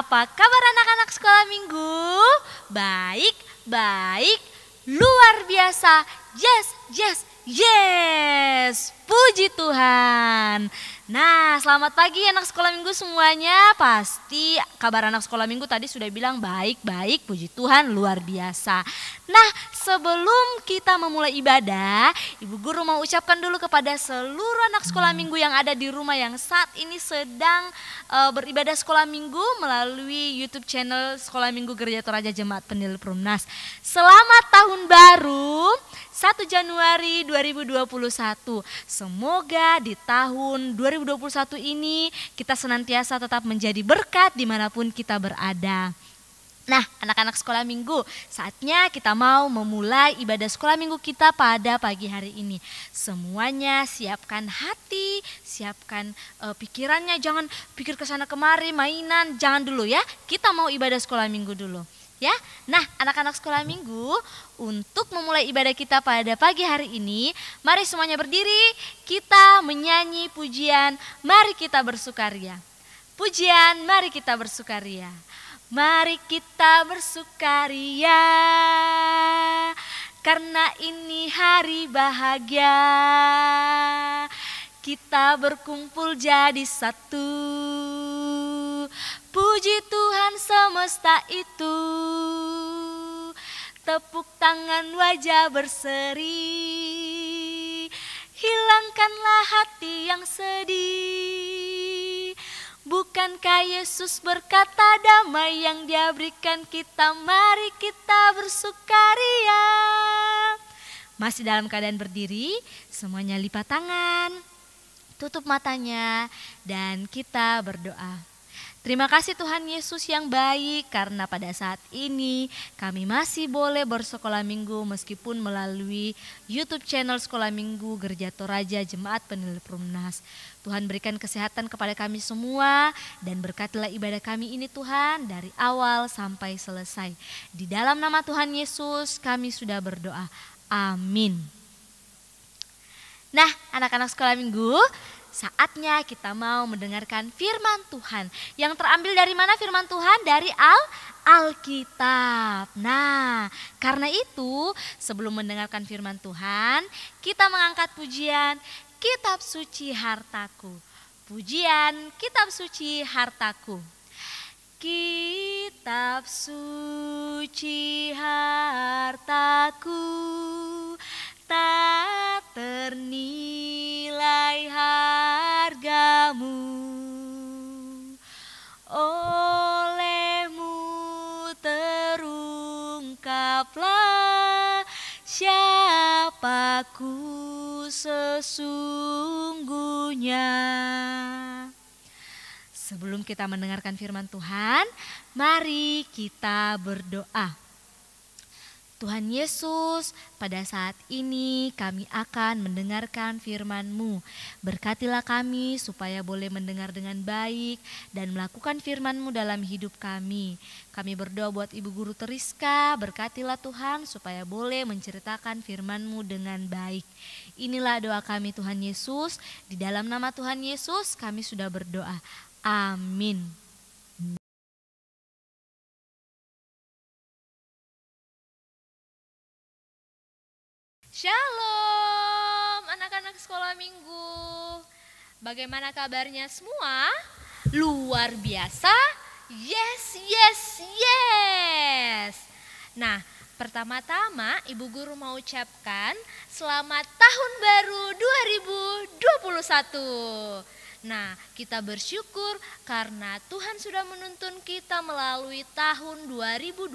Apa kabar anak-anak sekolah minggu? Baik, baik, luar biasa. Yes, yes, yes. Puji Tuhan. Nah, selamat pagi anak sekolah minggu semuanya. Pasti kabar anak sekolah minggu tadi sudah bilang baik, baik, puji Tuhan, luar biasa. Nah, sebelum kita memulai ibadah, Ibu Guru mau ucapkan dulu kepada seluruh anak sekolah minggu yang ada di rumah yang saat ini sedang beribadah sekolah minggu melalui YouTube channel Sekolah Minggu Gereja Toraja Jemaat Pendidik Perumnas. Selamat tahun baru 1 Januari 2021. Semoga di tahun 2021 ini kita senantiasa tetap menjadi berkat dimanapun kita berada. Nah, anak-anak sekolah minggu, saatnya kita mau memulai ibadah sekolah minggu kita pada pagi hari ini. Semuanya siapkan hati, siapkan pikirannya, jangan pikir ke sana kemari, mainan, jangan dulu ya. Kita mau ibadah sekolah minggu dulu. Ya, nah anak-anak sekolah minggu, untuk memulai ibadah kita pada pagi hari ini, mari semuanya berdiri, kita menyanyi pujian, mari kita bersukaria. Pujian, mari kita bersukaria. Mari kita bersukaria, karena ini hari bahagia. Kita berkumpul jadi satu. Puji Tuhan semesta itu. Tepuk tangan wajah berseri. Hilangkanlah hati yang sedih. Bukankah Yesus berkata damai yang Dia berikan kita, mari kita bersukaria. Masih dalam keadaan berdiri, semuanya lipat tangan, tutup matanya, dan kita berdoa. Terima kasih Tuhan Yesus yang baik, karena pada saat ini kami masih boleh bersekolah minggu meskipun melalui YouTube channel Sekolah Minggu Gereja Toraja Jemaat Pendidik Perumnas. Tuhan berikan kesehatan kepada kami semua dan berkatilah ibadah kami ini Tuhan dari awal sampai selesai. Di dalam nama Tuhan Yesus kami sudah berdoa. Amin. Nah, anak-anak sekolah minggu, saatnya kita mau mendengarkan firman Tuhan. Yang terambil dari mana firman Tuhan? Dari Alkitab. Nah, karena itu sebelum mendengarkan firman Tuhan, kita mengangkat pujian Kitab Suci Hartaku. Pujian Kitab Suci Hartaku. Kitab suci hartaku, tak ternilai hargamu. Olehmu terungkaplah siapaku sesungguhnya. Sebelum kita mendengarkan firman Tuhan, mari kita berdoa. Tuhan Yesus, pada saat ini kami akan mendengarkan firman-Mu. Berkatilah kami supaya boleh mendengar dengan baik dan melakukan firman-Mu dalam hidup kami. Kami berdoa buat Ibu Guru Teriska, berkatilah Tuhan supaya boleh menceritakan firman-Mu dengan baik. Inilah doa kami Tuhan Yesus, di dalam nama Tuhan Yesus kami sudah berdoa. Amin. Shalom anak-anak sekolah minggu. Bagaimana kabarnya semua? Luar biasa? Yes, yes, yes. Nah, pertama-tama Ibu Guru mau ucapkan selamat tahun baru 2021. Nah, kita bersyukur karena Tuhan sudah menuntun kita melalui tahun 2020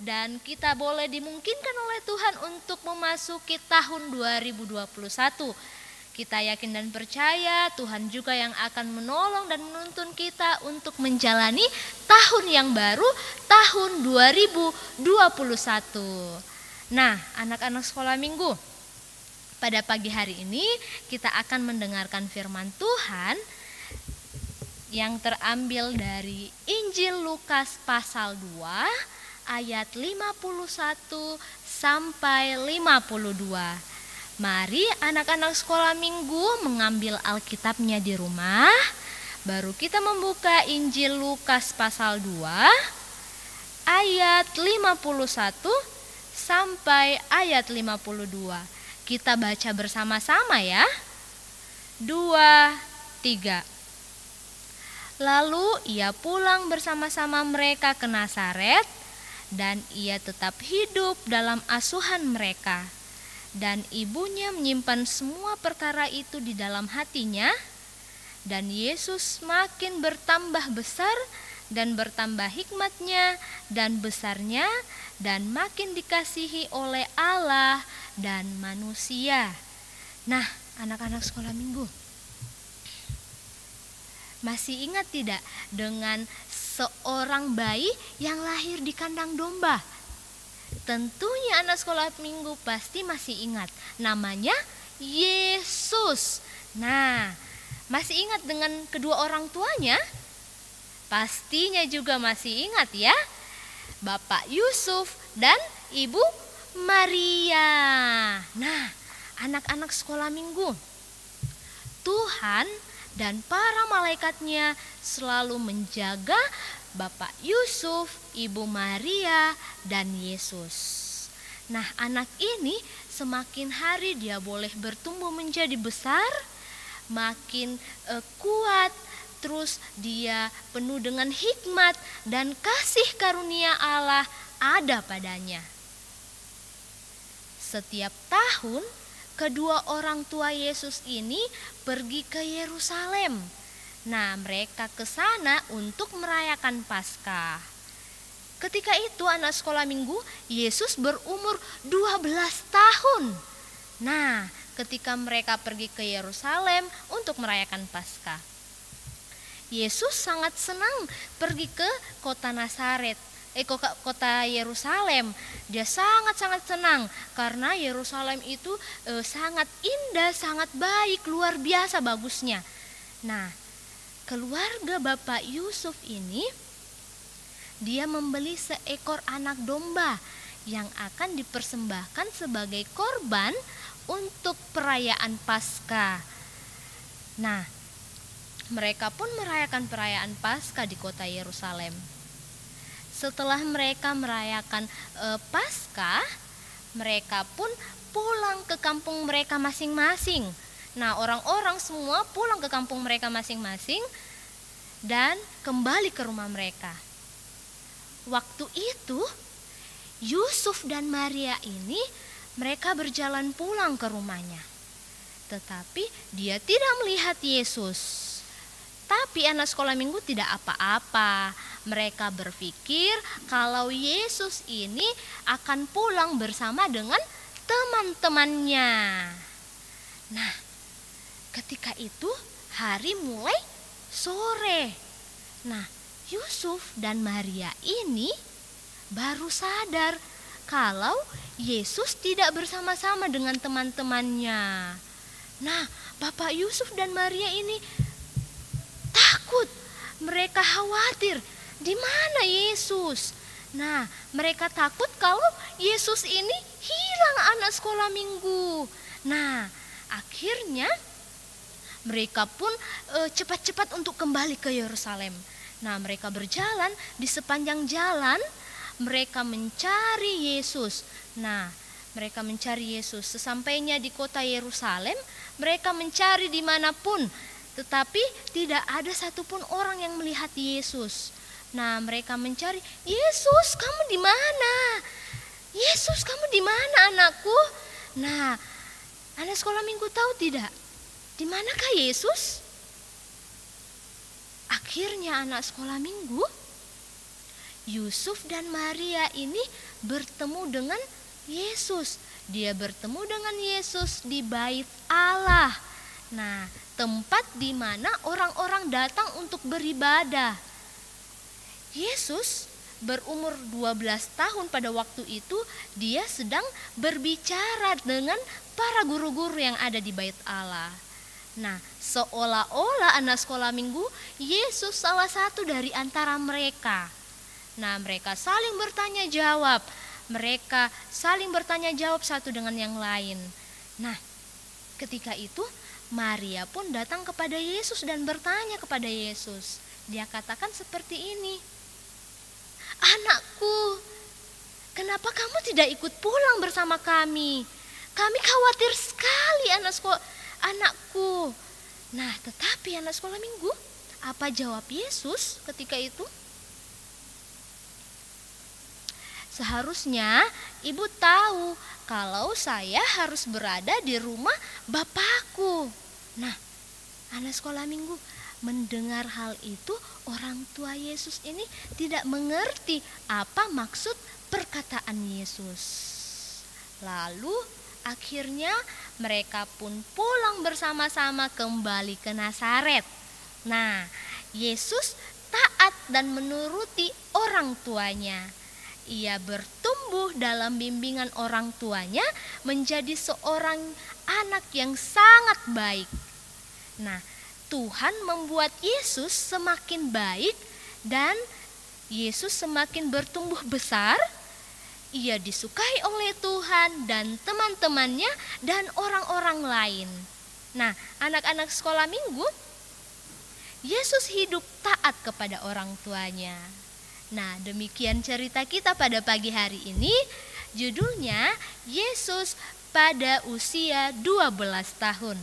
dan kita boleh dimungkinkan oleh Tuhan untuk memasuki tahun 2021. Kita yakin dan percaya Tuhan juga yang akan menolong dan menuntun kita untuk menjalani tahun yang baru, tahun 2021. Nah, anak-anak sekolah minggu, pada pagi hari ini kita akan mendengarkan firman Tuhan yang terambil dari Injil Lukas pasal 2 ayat 51 sampai 52. Mari anak-anak sekolah minggu mengambil Alkitabnya di rumah. baru kita membuka Injil Lukas pasal 2 ayat 51 sampai ayat 52. Kita baca bersama-sama ya. 2, 3. Lalu ia pulang bersama-sama mereka ke Nazaret, dan ia tetap hidup dalam asuhan mereka. Dan ibunya menyimpan semua perkara itu di dalam hatinya. Dan Yesus makin bertambah besar dan bertambah hikmatnya dan besarnya, dan makin dikasihi oleh Allah dan manusia. Nah, anak-anak sekolah minggu, masih ingat tidak dengan seorang bayi yang lahir di kandang domba? Tentunya anak sekolah minggu pasti masih ingat. Namanya Yesus. Nah, masih ingat dengan kedua orang tuanya? Pastinya juga masih ingat ya. Bapak Yusuf dan Ibu Maria. Nah, anak-anak sekolah minggu, Tuhan dan para malaikatnya selalu menjaga Bapak Yusuf, Ibu Maria, dan Yesus. Nah, anak ini semakin hari dia boleh bertumbuh menjadi besar, makin kuat, terus dia penuh dengan hikmat dan kasih karunia Allah ada padanya. Setiap tahun kedua orang tua Yesus ini pergi ke Yerusalem. Nah, mereka ke sana untuk merayakan Paskah. Ketika itu anak sekolah minggu, Yesus berumur 12 tahun. Nah, ketika mereka pergi ke Yerusalem untuk merayakan Paskah, Yesus sangat senang pergi ke kota Nazaret, kota Yerusalem. Dia sangat-sangat senang karena Yerusalem itu sangat indah, sangat baik, luar biasa bagusnya. Nah, keluarga Bapak Yusuf ini, dia membeli seekor anak domba yang akan dipersembahkan sebagai korban untuk perayaan Paskah. Nah, mereka pun merayakan perayaan Paskah di kota Yerusalem. Setelah mereka merayakan Paskah, mereka pun pulang ke kampung mereka masing-masing. Nah, orang-orang semua pulang ke kampung mereka masing-masing dan kembali ke rumah mereka. Waktu itu Yusuf dan Maria ini mereka berjalan pulang ke rumahnya. Tetapi dia tidak melihat Yesus. Tapi anak sekolah minggu tidak apa-apa. Mereka berpikir kalau Yesus ini akan pulang bersama dengan teman-temannya. Nah, ketika itu hari mulai sore. Nah, Yusuf dan Maria ini baru sadar kalau Yesus tidak bersama-sama dengan teman-temannya. Nah, Bapak Yusuf dan Maria ini takut, mereka khawatir, di mana Yesus? Nah, mereka takut kalau Yesus ini hilang anak sekolah minggu. Nah, akhirnya mereka pun cepat-cepat untuk kembali ke Yerusalem. Nah, mereka berjalan di sepanjang jalan, mereka mencari Yesus. Nah, mereka mencari Yesus. Sesampainya di kota Yerusalem, mereka mencari dimanapun, tetapi tidak ada satupun orang yang melihat Yesus. Nah, mereka mencari, Yesus, kamu di mana? Yesus, kamu di mana, anakku? Nah, anak sekolah minggu tahu tidak? Di manakah Yesus? Akhirnya anak sekolah minggu, Yusuf dan Maria ini bertemu dengan Yesus. Dia bertemu dengan Yesus di Bait Allah. Nah, tempat di mana orang-orang datang untuk beribadah. Yesus berumur 12 tahun pada waktu itu, dia sedang berbicara dengan para guru-guru yang ada di Bait Allah. Nah, seolah-olah anak sekolah minggu, Yesus salah satu dari antara mereka. Nah, mereka saling bertanya jawab. Mereka saling bertanya jawab satu dengan yang lain. Nah, ketika itu Maria pun datang kepada Yesus dan bertanya kepada Yesus. Dia katakan seperti ini, "Anakku, kenapa kamu tidak ikut pulang bersama kami? Kami khawatir sekali anakku." Nah, tetapi anak sekolah minggu, apa jawab Yesus ketika itu? "Seharusnya ibu tahu kalau saya harus berada di rumah Bapakku." Nah, anak sekolah minggu, mendengar hal itu, orang tua Yesus ini tidak mengerti apa maksud perkataan Yesus. Lalu akhirnya mereka pun pulang bersama-sama kembali ke Nazaret. Nah, Yesus taat dan menuruti orang tuanya. Ia bertumbuh dalam bimbingan orang tuanya menjadi seorang anak yang sangat baik. Nah, Tuhan membuat Yesus semakin baik dan Yesus semakin bertumbuh besar. Ia disukai oleh Tuhan dan teman-temannya dan orang-orang lain. Nah, anak-anak sekolah minggu, Yesus hidup taat kepada orang tuanya. Nah, demikian cerita kita pada pagi hari ini. Judulnya Yesus pada usia 12 tahun.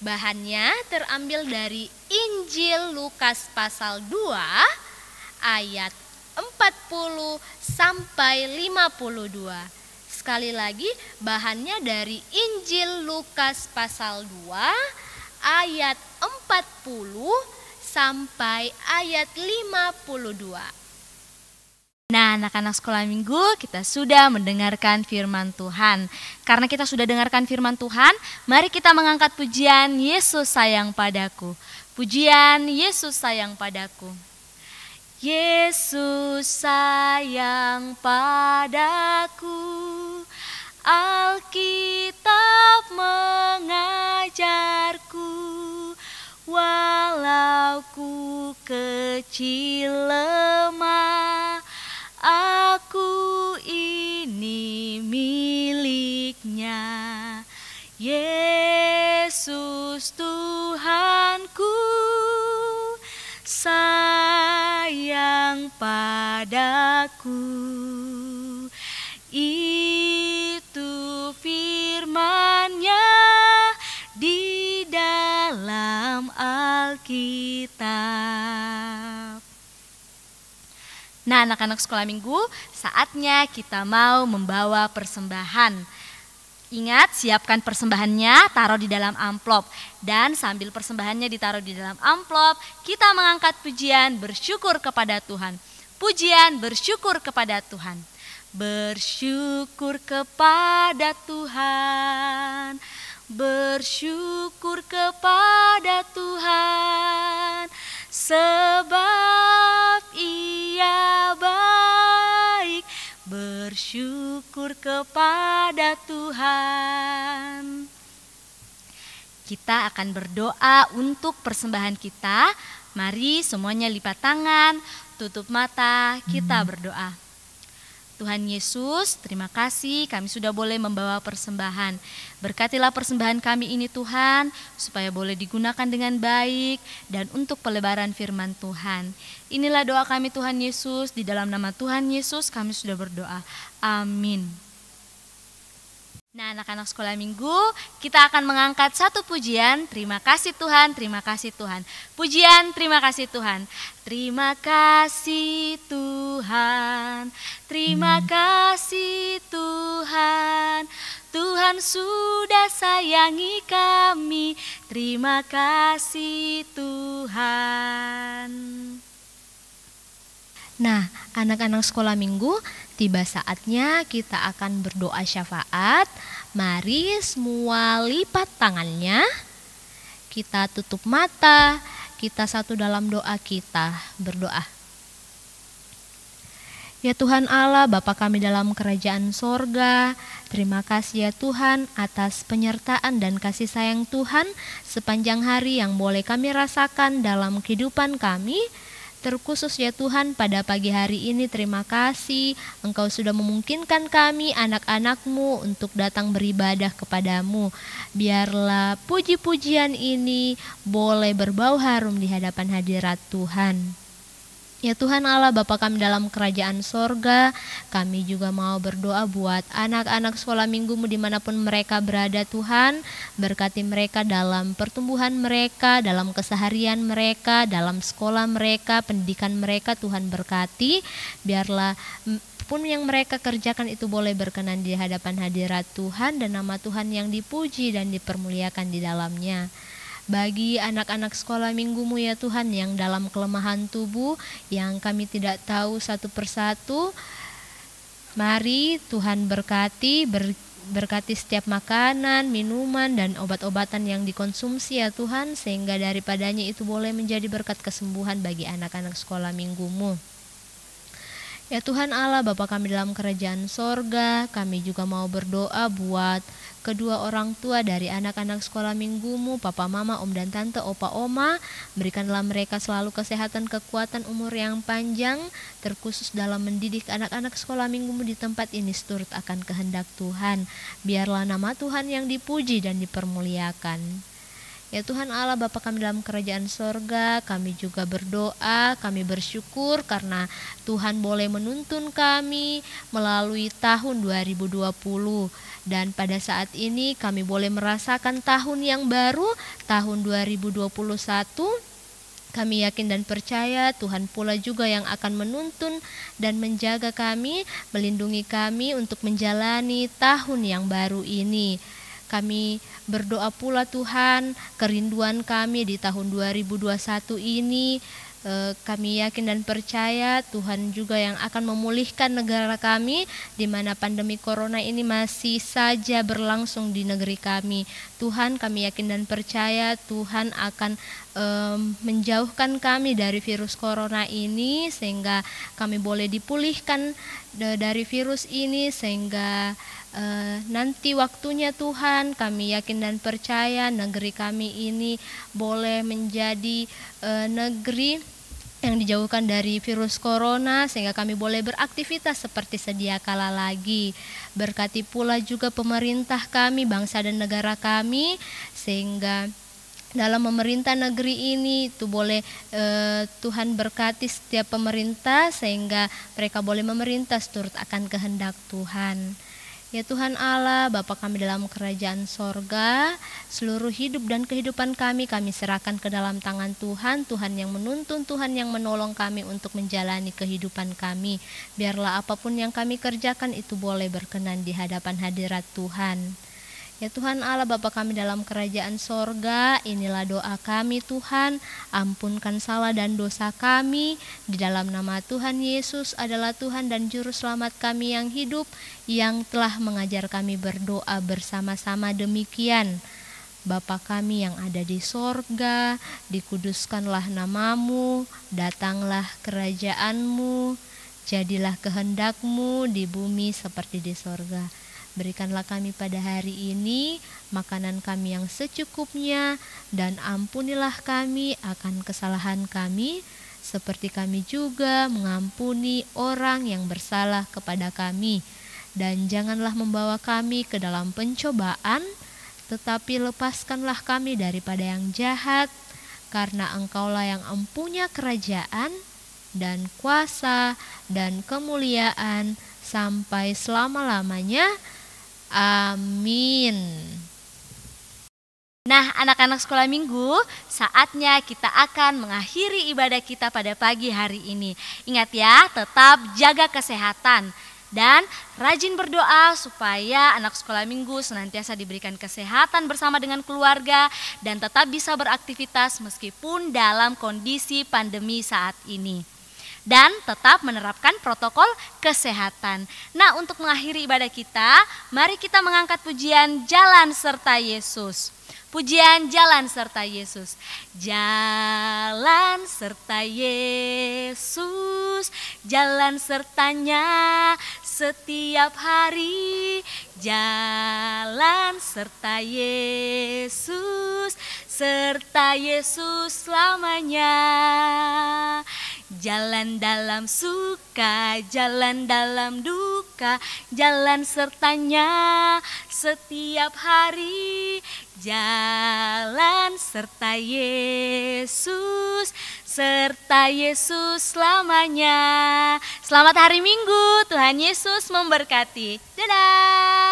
Bahannya terambil dari Injil Lukas pasal 2 ayat 40 sampai 52. Sekali lagi, bahannya dari Injil Lukas pasal 2 ayat 40 sampai ayat 52. Nah, anak-anak sekolah minggu, kita sudah mendengarkan firman Tuhan. Karena kita sudah dengarkan firman Tuhan, mari kita mengangkat pujian Yesus sayang padaku. Pujian Yesus sayang padaku. Yesus sayang padaku, Alkitab mengajarku, walau ku kecil lemah, aku ini miliknya. Yesus Tuhanku sayang padaku. Itu firman-Nya di dalam Alkitab. Nah, anak-anak sekolah minggu, saatnya kita mau membawa persembahan. Ingat, siapkan persembahannya, taruh di dalam amplop. Dan sambil persembahannya ditaruh di dalam amplop, kita mengangkat pujian bersyukur kepada Tuhan. Pujian bersyukur kepada Tuhan. Bersyukur kepada Tuhan. Bersyukur kepada Tuhan. Sebab Ia baik. Bersyukur kepada Tuhan. Kita akan berdoa untuk persembahan kita. Mari semuanya lipat tangan, tutup mata, kita berdoa. Tuhan Yesus, terima kasih kami sudah boleh membawa persembahan. Berkatilah persembahan kami ini Tuhan, supaya boleh digunakan dengan baik dan untuk pelebaran firman Tuhan. Inilah doa kami Tuhan Yesus, di dalam nama Tuhan Yesus kami sudah berdoa. Amin. Nah, anak-anak sekolah minggu, kita akan mengangkat satu pujian. Terima kasih Tuhan, terima kasih Tuhan. Pujian, terima kasih Tuhan. Terima kasih Tuhan, terima kasih Tuhan. Tuhan sudah sayangi kami, terima kasih Tuhan. Nah, anak-anak sekolah minggu, tiba saatnya kita akan berdoa syafaat. Mari semua lipat tangannya, kita tutup mata, kita satu dalam doa kita berdoa. Ya Tuhan Allah, Bapa kami dalam kerajaan sorga, terima kasih ya Tuhan atas penyertaan dan kasih sayang Tuhan sepanjang hari yang boleh kami rasakan dalam kehidupan kami. Terkhusus ya Tuhan, pada pagi hari ini terima kasih Engkau sudah memungkinkan kami anak-anak-Mu untuk datang beribadah kepadamu. Biarlah puji-pujian ini boleh berbau harum di hadapan hadirat Tuhan. Ya Tuhan Allah Bapa kami dalam kerajaan sorga, kami juga mau berdoa buat anak-anak sekolah minggu-Mu dimanapun mereka berada Tuhan. Berkati mereka dalam pertumbuhan mereka, dalam keseharian mereka, dalam sekolah mereka, pendidikan mereka Tuhan berkati. Biarlah pun yang mereka kerjakan itu boleh berkenan di hadapan hadirat Tuhan dan nama Tuhan yang dipuji dan dipermuliakan di dalamnya. Bagi anak-anak sekolah minggu-Mu ya Tuhan yang dalam kelemahan tubuh yang kami tidak tahu satu persatu, mari Tuhan berkati setiap makanan, minuman dan obat-obatan yang dikonsumsi ya Tuhan, sehingga daripadanya itu boleh menjadi berkat kesembuhan bagi anak-anak sekolah minggu-Mu. Ya Tuhan Allah Bapa kami dalam kerajaan sorga, kami juga mau berdoa buat kedua orang tua dari anak-anak sekolah minggu-Mu, papa, mama, om dan tante, opa, oma. Berikanlah mereka selalu kesehatan, kekuatan, umur yang panjang, terkhusus dalam mendidik anak-anak sekolah minggu-Mu di tempat ini seturut akan kehendak Tuhan. Biarlah nama Tuhan yang dipuji dan dipermuliakan. Ya Tuhan Allah Bapa kami dalam kerajaan sorga, kami juga berdoa, kami bersyukur karena Tuhan boleh menuntun kami melalui tahun 2020. Dan pada saat ini kami boleh merasakan tahun yang baru, tahun 2021. Kami yakin dan percaya Tuhan pula juga yang akan menuntun dan menjaga kami, melindungi kami untuk menjalani tahun yang baru ini. Kami berdoa pula Tuhan, kerinduan kami di tahun 2021 ini, kami yakin dan percaya Tuhan juga yang akan memulihkan negara kami di mana pandemi corona ini masih saja berlangsung di negeri kami. Tuhan, kami yakin dan percaya Tuhan akan menjauhkan kami dari virus corona ini sehingga kami boleh dipulihkan dari virus ini, sehingga nanti waktunya Tuhan kami yakin dan percaya negeri kami ini boleh menjadi negeri yang dijauhkan dari virus corona sehingga kami boleh beraktivitas seperti sedia kala lagi. Berkati pula juga pemerintah kami, bangsa dan negara kami, sehingga dalam memerintah negeri ini itu boleh Tuhan berkati setiap pemerintah sehingga mereka boleh memerintah seturut akan kehendak Tuhan. Ya Tuhan Allah, Bapa kami dalam kerajaan sorga, seluruh hidup dan kehidupan kami serahkan ke dalam tangan Tuhan. Tuhan yang menuntun, Tuhan yang menolong kami untuk menjalani kehidupan kami. Biarlah apapun yang kami kerjakan itu boleh berkenan di hadapan hadirat Tuhan. Ya Tuhan Allah Bapa kami dalam kerajaan sorga, inilah doa kami Tuhan, ampunkan salah dan dosa kami, di dalam nama Tuhan Yesus adalah Tuhan dan Juru Selamat kami yang hidup, yang telah mengajar kami berdoa bersama-sama demikian. Bapa kami yang ada di sorga, dikuduskanlah namamu, datanglah kerajaanmu, jadilah kehendak-Mu di bumi seperti di sorga. Berikanlah kami pada hari ini makanan kami yang secukupnya, dan ampunilah kami akan kesalahan kami, seperti kami juga mengampuni orang yang bersalah kepada kami. Dan janganlah membawa kami ke dalam pencobaan, tetapi lepaskanlah kami daripada yang jahat, karena Engkaulah yang empunya kerajaan, dan kuasa, dan kemuliaan, sampai selama-lamanya. Amin. Nah, anak-anak sekolah minggu, saatnya kita akan mengakhiri ibadah kita pada pagi hari ini. Ingat ya, tetap jaga kesehatan dan rajin berdoa supaya anak sekolah minggu senantiasa diberikan kesehatan bersama dengan keluarga dan tetap bisa beraktivitas meskipun dalam kondisi pandemi saat ini. Dan tetap menerapkan protokol kesehatan. Nah, untuk mengakhiri ibadah kita, mari kita mengangkat pujian Jalan Serta Yesus. Pujian Jalan Serta Yesus. Jalan serta Yesus, jalan sertanya setiap hari. Jalan serta Yesus, serta Yesus selamanya. Jalan dalam suka, jalan dalam duka, jalan sertanya setiap hari. Jalan serta Yesus selamanya. Selamat hari Minggu, Tuhan Yesus memberkati. Dadah.